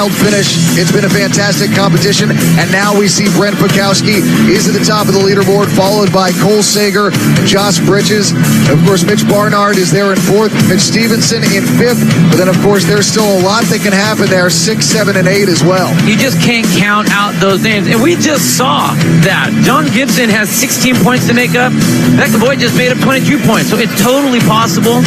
finish. It's been a fantastic competition, and now we see Brent Pakowski is at the top of the leaderboard, followed by Cole Sager and Josh Bridges. Of course, Mitch Barnard is there in fourth, Mitch Stevenson in fifth, but then of course there's still a lot that can happen there, 6, 7, and 8 as well. You just can't count out those names, and we just saw that John Gibson has 16 points to make up. Becca Boyd just made up 22 points, so it's totally possible.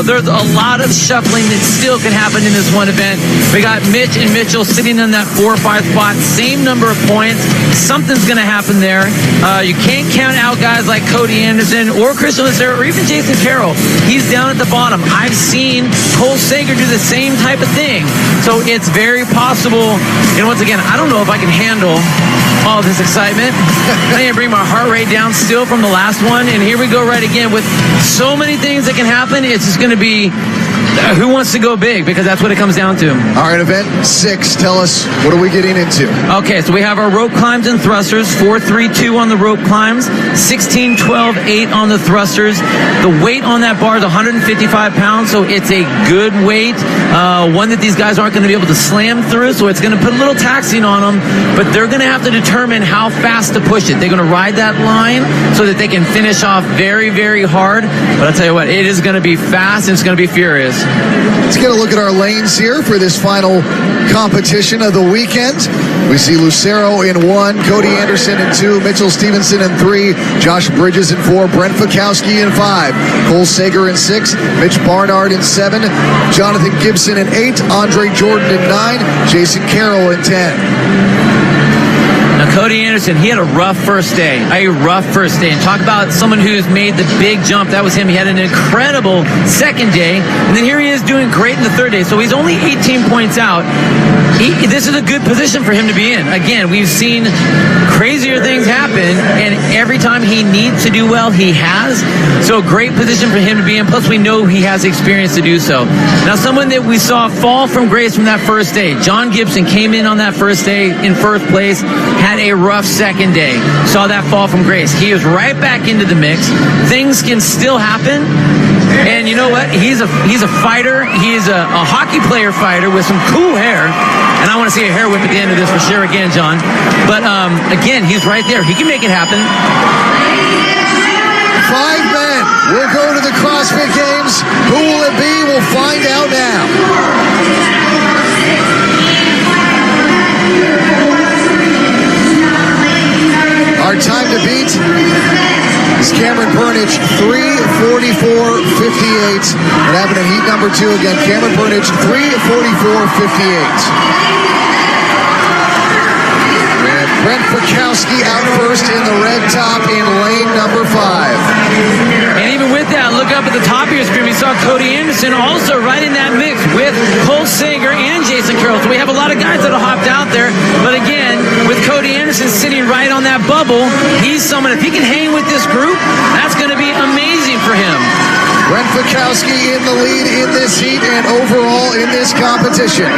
There's a lot of shuffling that still can happen in this one event. We got Mitch and Mitchell sitting in that 4 or 5 spot, same number of points. Something's going to happen there. You can't count out guys like Cody Anderson or Christian Lucero or even Jason Carroll. He's down at the bottom. I've seen Cole Sager do the same type of thing. So it's very possible. And once again, I don't know if I can handle all this excitement. I need to bring my heart rate down still from the last one. And here we go right again with so many things that can happen. It's just going to be who wants to go big, because that's what it comes down to. All right, event 6, tell us, what are we getting into? Okay, so we have our rope climbs and thrusters, 4, 3, 2 on the rope climbs, 16, 12, 8 on the thrusters. The weight on that bar is 155 pounds, so it's a good weight, one that these guys aren't going to be able to slam through, so it's going to put a little taxing on them, but they're going to have to determine how fast to push it. They're going to ride that line so that they can finish off very, very hard, but I'll tell you what, it is going to be fast and it's going to be furious. Let's get a look at our lanes here for this final competition of the weekend. We see Lucero in 1, Cody Anderson in 2, Mitchell Stevenson in 3, Josh Bridges in 4, Brent Pakowski in 5, Cole Sager in 6, Mitch Barnard in 7, Jonathan Gibson in 8, Andre Jordan in 9, Jason Carroll in 10. Now, Cody Anderson, he had a rough first day. And talk about someone who's made the big jump. That was him. He had an incredible second day. And then here he is doing great in the third day. So he's only 18 points out. This is a good position for him to be in. Again, we've seen crazier things happen, and every time he needs to do well, he has. So great position for him to be in. Plus, we know he has experience to do so. Now, someone that we saw fall from grace from that first day, John Gibson came in on that first day in first place, had a rough second day, saw that fall from grace. He is right back into the mix. Things can still happen. And you know what? He's a fighter. He's a hockey player fighter with some cool hair. And I want to see a hair whip at the end of this for sure again, John. But again, he's right there. He can make it happen. 5 men will go to the CrossFit Games. Who will it be? We'll find out now. Our time to beat is Cameron Pernich, 3:44.58. What happened in heat number 2 again? Cameron Pernich, 3:44.58. And Brent Pakowski out first in the red top in lane number 5. And even with that, look up at the top of your screen. We saw Cody Anderson also right in that mix with Cole Sager and Jason Carroll. So we have a lot of guys that have hopped out there. But again, with Cody Anderson sitting right on that bubble, he's someone, if he can hang with this group, that's going to be amazing for him. Brent Pakowski in the lead in this heat and overall in this competition.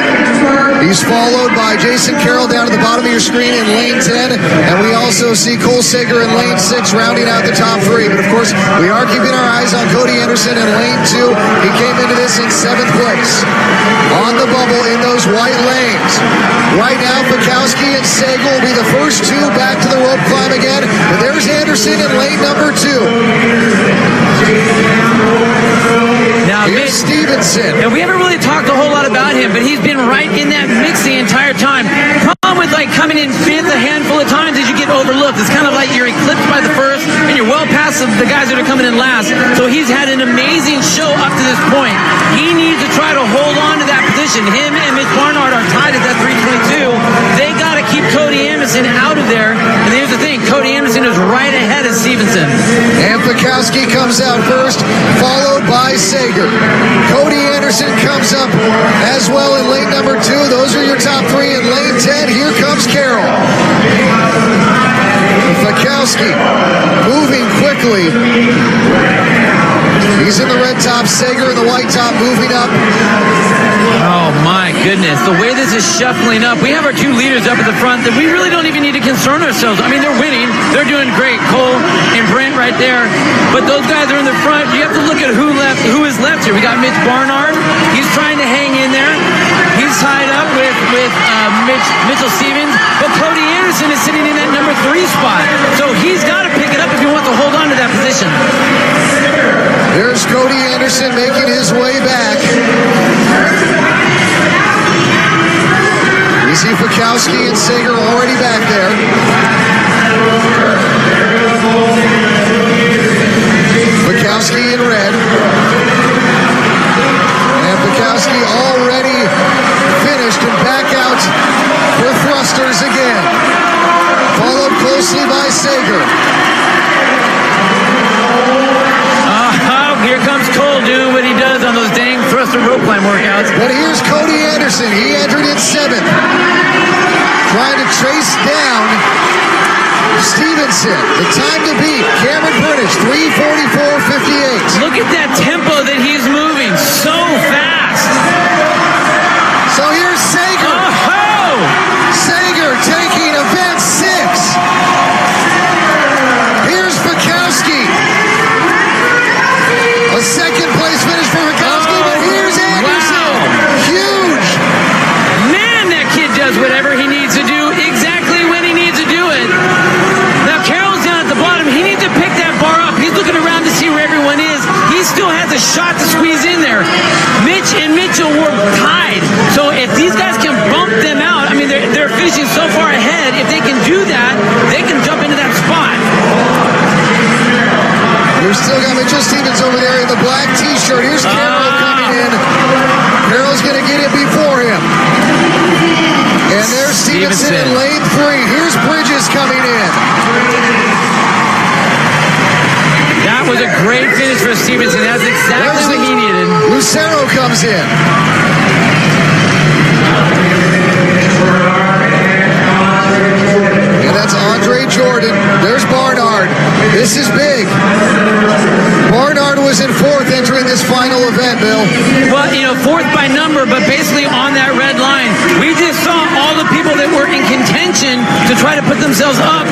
He's followed by Jason Carroll down at the bottom of your screen in lane 10, and we also see Cole Sager in lane 6 rounding out the top 3. But of course, we are keeping our eyes on Cody Anderson in lane 2. He came into this in 7th place. On the bubble in those white lanes. Right now, Pakowski and Sager will be the first 2 back to the rope climb again. But there's Anderson in lane number 2. Now, here's Stevenson. And we haven't really talked a whole lot about him, but he's been right in that mix the entire time. Problem with coming in 5th a handful of times is you get overlooked. It's kind of like you're eclipsed by the first, and you're well past the guys that are coming in last. So he's had an amazing show up to this point. He needs to try to hold on to that position. Him and Mitch Barnard are tied at that 322. They got to keep Cody Anderson out of there. And here's the thing, Cody Anderson is right ahead of Stevenson. And Pakowski comes out first, followed by Sager. Cody Anderson comes up as well in lane number 2. Those are your top 3 in lane 10. Here comes Carroll. Pakowski moving quickly. He's in the red top, Sager in the white top moving up. Oh my goodness, the way this is shuffling up. We have our 2 leaders up at the front that we really don't even need to concern ourselves. I mean, they're winning. They're doing great. Cole and Brent right there. But those guys are in the front. You have to look at who is left here. We got Mitch Barnard. He's trying to hang in there. He's tied up with Mitchell Stevens, but Cody Anderson is sitting in that number 3 spot. So he's got to pick it up if he wants to hold on to that position. There's Cody Anderson making his way back. We see Fikowski and Sager already back there. Fikowski in red. And Fikowski already finished and back out for thrusters again. Followed closely by Sager. Here comes Cole doing what he does on those dang thruster rope climb workouts. But here's Cody Anderson. He entered in 7th. Trying to trace down Stevenson. The time to beat. Cameron British, 3:44.58. Look at that tempo that he's moving. So fast. So here's Sager. Oh! Sager taking event 6. Here's Fikowski. A second place finish for Fikowski, but here's Anderson. Wow. Huge. Man, that kid does whatever he needs to do exactly when he needs to do it. Now, Carroll's down at the bottom. He needs to pick that bar up. He's looking around to see where everyone is. He still has a shot to squeeze in there. Mitch and Mitchell were tied. So if these guys can bump them out, I mean, they're finishing so far ahead. If they can do that, they can jump into that spot. We've still got Mitchell Stevens over there in the black t-shirt. Here's Carroll coming in. Carroll's going to get it before him. And there's Stevenson in lane 3. Here's Bridges coming in. That was a great finish for Stevenson. That's exactly what he needed. Lucero comes in. And that's Andre Jordan. There's Barnard. This is big. Barnard was in 4th entering this final event, Bill. Well, 4th by number, but basically on that red line. We just saw all the people that were in contention to try to put themselves up.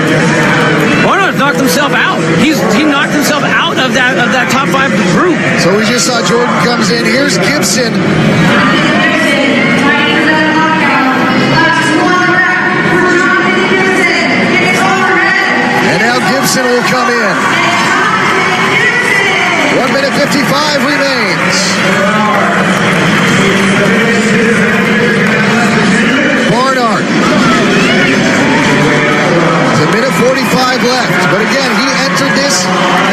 Barnard knocked himself out. He knocked himself out of that top 5 group. So we just saw Jordan comes in. Here's Gibson. And now Gibson will come in. 1:55 remains. Barnard. It's 1:45 left. But again, he entered this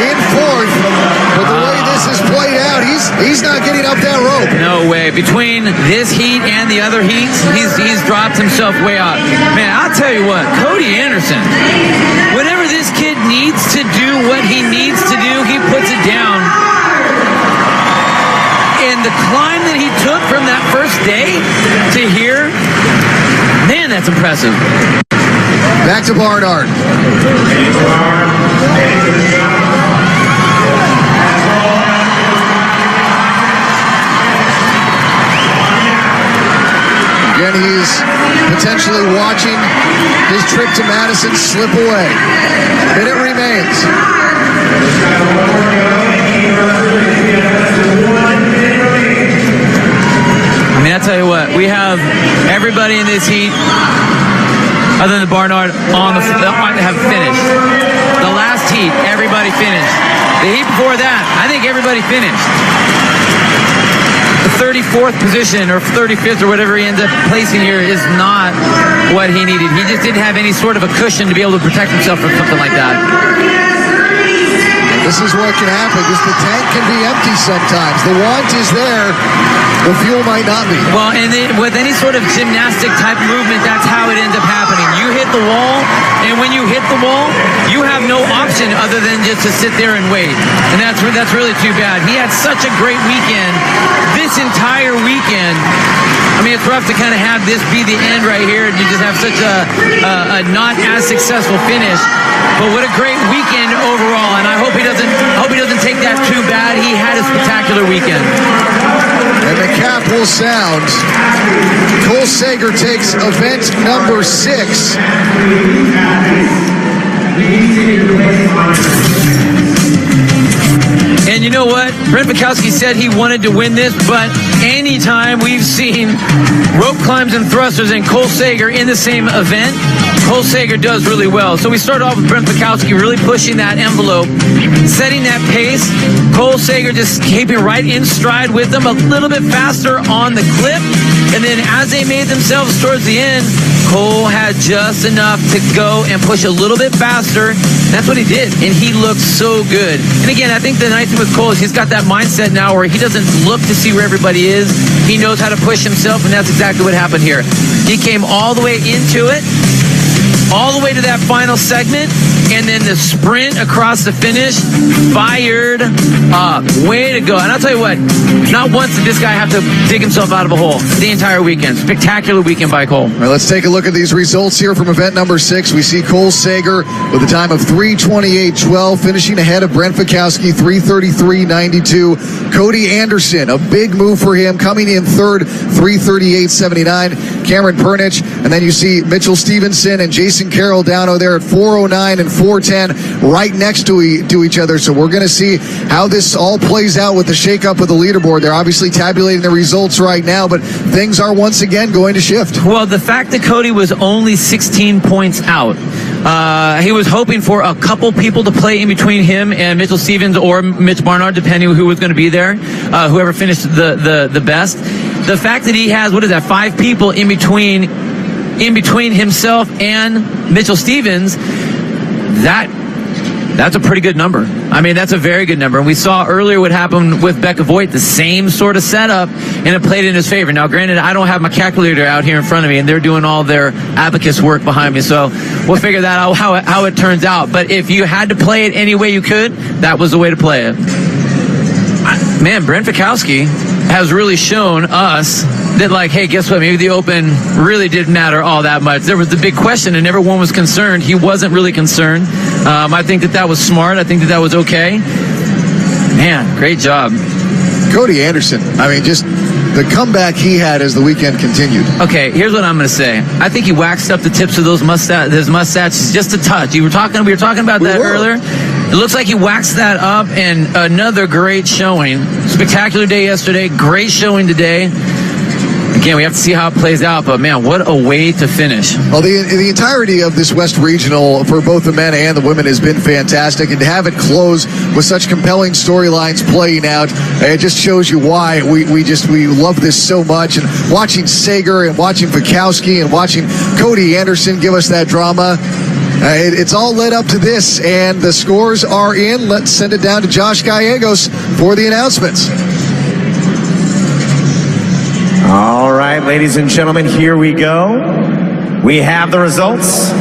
in 4th. But the way this is played out, he's not getting up that rope. No way. Between this heat and the other heats, he's dropped himself way out. Man, I'll tell you what, Cody Anderson, whenever this kid needs to do what he needs to do, he puts it down. And the climb that he took from that first day to here, man, that's impressive. Back to Barnard. Again, he's potentially watching his trip to Madison slip away. A minute remains. I mean, I'll tell you what, we have everybody in this heat, other than Barnard, have finished. The last heat, everybody finished. The heat before that, I think everybody finished. The 34th position or 35th or whatever he ends up placing here is not what he needed. He just didn't have any sort of a cushion to be able to protect himself from something like that. This is what can happen. Just the tank can be empty sometimes. The want is there. The fuel might not be. Well, and with any sort of gymnastic type movement, that's how it ends up happening. You hit the wall, and when you hit the wall, you have no option other than just to sit there and wait. And that's really too bad. He had such a great weekend. This entire weekend, I mean, it's rough to kind of have this be the end right here, and you just have such a not as successful finish. But what a great weekend overall, and I hope he doesn't take that too bad. He had a spectacular weekend. And the cap will sound. Cole Sager takes event number 6. And you know what? Brent Fikowski said he wanted to win this, but anytime we've seen rope climbs and thrusters and Cole Sager in the same event, Cole Sager does really well. So we start off with Brent Fikowski really pushing that envelope, setting that pace. Cole Sager just keeping right in stride with them, a little bit faster on the clip. And then as they made themselves towards the end, Cole had just enough to go and push a little bit faster. That's what he did, and he looked so good. And again, I think the nice thing with Cole is he's got that mindset now where he doesn't look to see where everybody is. He knows how to push himself, and that's exactly what happened here. He came all the way into it, all the way to that final segment, and then the sprint across the finish, fired up. Way to go. And I'll tell you what, not once did this guy have to dig himself out of a hole the entire weekend. Spectacular weekend by Cole. All right, let's take a look at these results here from event number 6. We see Cole Sager with a time of 3:28.12, finishing ahead of Brent Fikowski, 3:33.92. Cody Anderson, a big move for him, coming in third, 3:38.79. Cameron Pernich, and then you see Mitchell Stevenson and Jason Carroll down there at 4:09 and 4:10, right next to each other. So we're going to see how this all plays out with the shakeup of the leaderboard. They're obviously tabulating the results right now, but things are once again going to shift. Well, the fact that Cody was only 16 points out, he was hoping for a couple people to play in between him and Mitchell Stevens or Mitch Barnard, depending who was going to be there, whoever finished the best. The fact that he has, 5 people in between himself and Mitchell Stevens, that's a pretty good number. I mean, that's a very good number. And we saw earlier what happened with Becca Voigt, the same sort of setup, and it played in his favor. Now, granted, I don't have my calculator out here in front of me, and they're doing all their abacus work behind me, so we'll figure that out, how it turns out. But if you had to play it any way you could, that was the way to play it. Man, Brent Fikowski has really shown us that, like, hey, guess what? Maybe the Open really didn't matter all that much. There was the big question, and everyone was concerned. He wasn't really concerned. I think that was smart. I think that was okay. Man, great job. Cody Anderson, I mean, just the comeback he had as the weekend continued. Okay, here's what I'm going to say. I think he waxed up the tips of his mustaches just a touch. We were talking about that earlier. It looks like he waxed that up, and another great showing. Spectacular day yesterday, great showing today. Again, we have to see how it plays out, but man, what a way to finish. Well, the entirety of this West Regional for both the men and the women has been fantastic, and to have it close with such compelling storylines playing out, it just shows you why we love this so much. And watching Sager and watching Fikowski and watching Cody Anderson give us that drama, it's all led up to this, and the scores are in. Let's send it down to Josh Gallegos for the announcements. All right, ladies and gentlemen, here we go. We have the results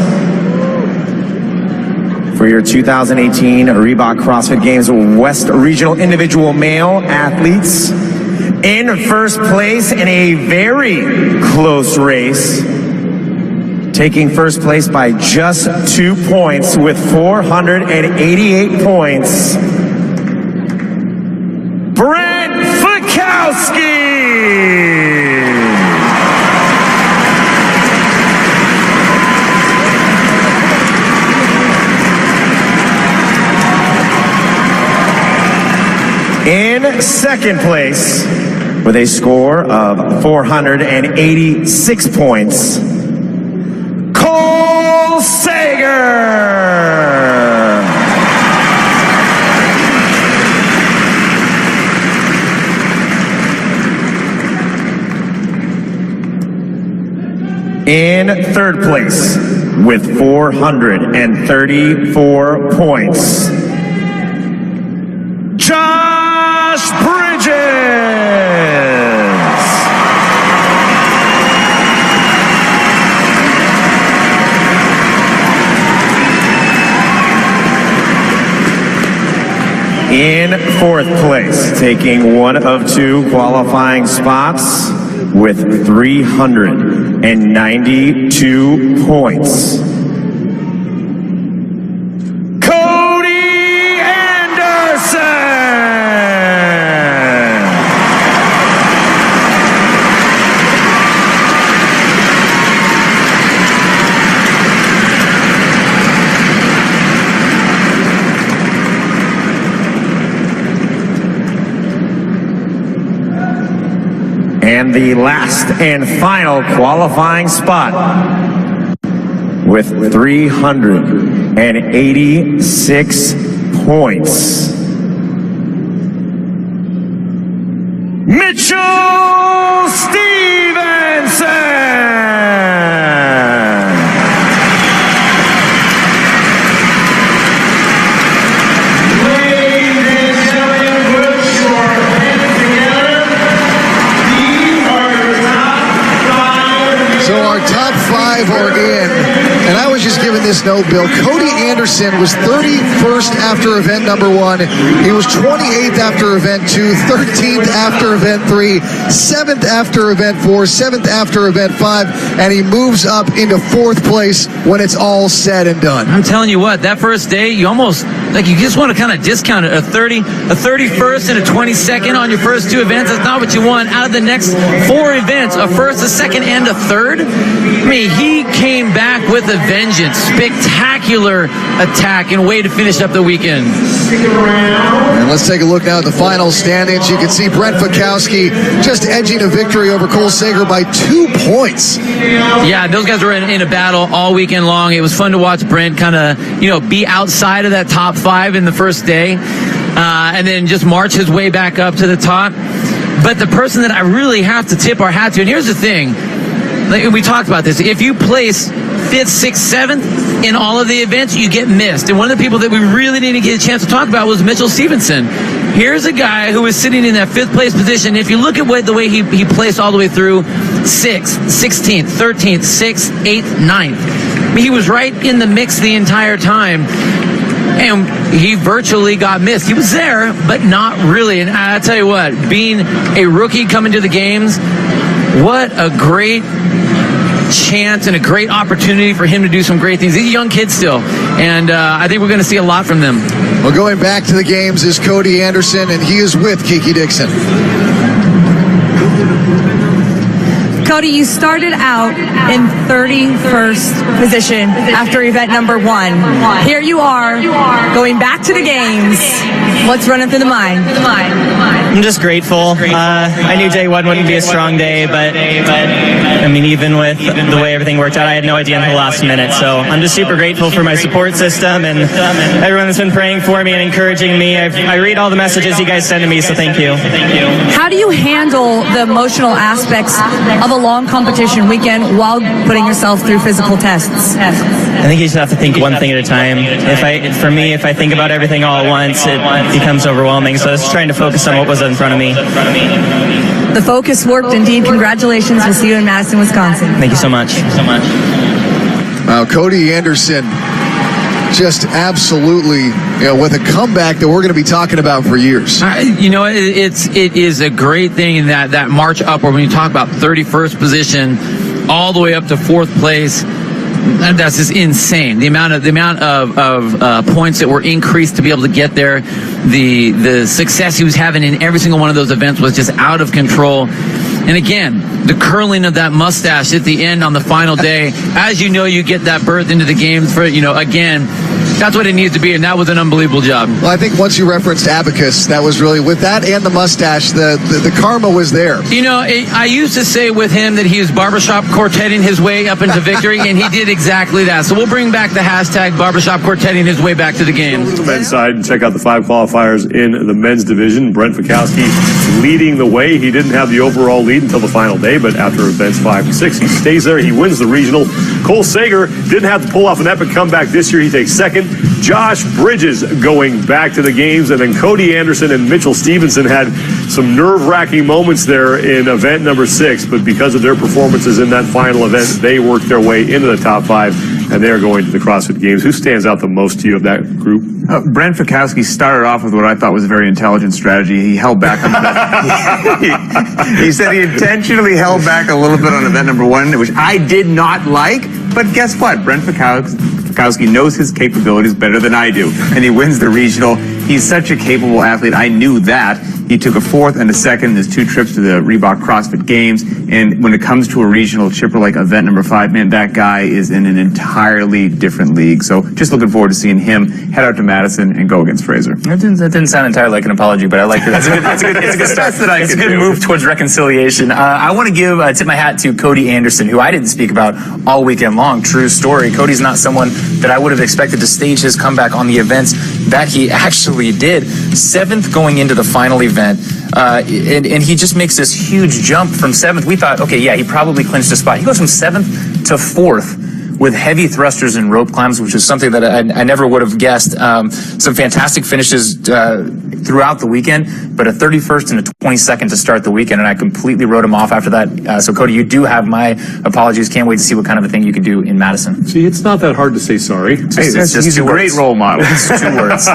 for your 2018 Reebok CrossFit Games West Regional Individual Male Athletes. In first place in a very close race, taking first place by just 2 points with 488 points, Brent Fikowski. In second place, with a score of 486 points, Cole Sager. In third place, with 434 points, Josh Bridges. In fourth place, taking one of 2 qualifying spots with 392 points, Cody Anderson. And the last and final qualifying spot with 386 points, Mitchell Stevenson. So our top 5 are in, and I was just given this note, Bill. Cody Anderson was 31st after event number 1. He was 28th after event 2, 13th after event 3, 7th after event 4, 7th after event 5, and he moves up into 4th place when it's all said and done. I'm telling you what, that first day, you almost, you just want to kind of discount it. A 31st and a 22nd on your first 2 events, that's not what you want. Out of the next 4 events, a 1st, a 2nd, and a 3rd. I mean, he came back with a vengeance. Spectacular attack and way to finish up the weekend. And let's take a look now at the final standings. You can see Brent Fikowski just edging a victory over Cole Sager by 2 points. Yeah, those guys were in a battle all weekend long. It was fun to watch Brent kind of, be outside of that top 5 in the first day, and then just march his way back up to the top. But the person that I really have to tip our hat to, and here's the thing, we talked about this, if you place 5th, 6th, 7th in all of the events, you get missed. And one of the people that we really didn't get a chance to talk about was Mitchell Stevenson. Here's a guy who was sitting in that 5th place position. If you look at the way he placed all the way through 6th, 16th, 13th, 6th, 8th, 9th. I mean, he was right in the mix the entire time. And he virtually got missed. He was there, but not really. And I tell you what, being a rookie coming to the games, what a great chance and a great opportunity for him to do some great things. He's a young kid still, and I think we're going to see a lot from them. Well, going back to the games is Cody Anderson, and he is with Kiki Dixon. Cody, you started out in 31st position after event number 1. Here you are, going back to the games. What's running through the mind? I'm just grateful. I knew day 1 wouldn't be a strong day, but I mean, even with the way everything worked out, I had no idea until the last minute. So I'm just super grateful for my support system and everyone that's been praying for me and encouraging me. I read all the messages you guys send to me, so thank you. How do you handle the emotional aspects of a long competition weekend while putting yourself through physical tests? I think you just have to think one thing at a time. If I think about everything all at once, it becomes overwhelming. So I was trying to focus on what was in front of me. The focus worked indeed. Congratulations. We'll see you in Madison, Wisconsin. Thank you so much. Wow, Cody Anderson just absolutely, with a comeback that we're going to be talking about for years. It is a great thing in that march upward when you talk about 31st position all the way up to 4th place. That's just insane. The amount of points that were increased to be able to get there, the success he was having in every single one of those events was just out of control. And again, the curling of that mustache at the end on the final day, as you get that berth into the games for, again, that's what it needs to be, and that was an unbelievable job. Well, I think once you referenced Abacus, that was really, with that and the mustache, the karma was there. I used to say with him that he was barbershop quartetting his way up into victory, and he did exactly that. So we'll bring back the hashtag barbershop quartetting his way back to the game. The men's side, and check out the 5 qualifiers in the men's division. Brent Fikowski leading the way. He didn't have the overall lead until the final day, but after events 5 and 6, he stays there. He wins the regional. Cole Sager didn't have to pull off an epic comeback this year. He takes 2nd. Josh Bridges going back to the games, and then Cody Anderson and Mitchell Stevenson had some nerve-wracking moments there in event number 6, but because of their performances in that final event, they worked their way into the top 5, and they're going to the CrossFit Games. Who stands out the most to you of that group? Brent Fikowski started off with what I thought was a very intelligent strategy. He held back on he said he intentionally held back a little bit on event number 1, which I did not like, but guess what? Brent Fikowski knows his capabilities better than I do, and he wins the regional. He's such a capable athlete. I knew that. He took a fourth and a second in his 2 trips to the Reebok CrossFit Games. And when it comes to a regional chipper like event number 5, man, that guy is in an entirely different league. So just looking forward to seeing him head out to Madison and go against Fraser. That didn't sound entirely like an apology, but I like it. It's a good start. It's a good move towards reconciliation. I want to tip my hat to Cody Anderson, who I didn't speak about all weekend long. True story. Cody's not someone that I would have expected to stage his comeback on the events that he actually did. 7th going into the final event. And he just makes this huge jump from 7th. We thought, okay, yeah, he probably clinched a spot. He goes from 7th to 4th with heavy thrusters and rope climbs, which is something that I never would have guessed. Some fantastic finishes throughout the weekend, but a 31st and a 22nd to start the weekend, and I completely wrote him off after that. So, Cody, you do have my apologies. Can't wait to see what kind of a thing you can do in Madison. See, it's not that hard to say sorry. He's a great role model. It's 2 words.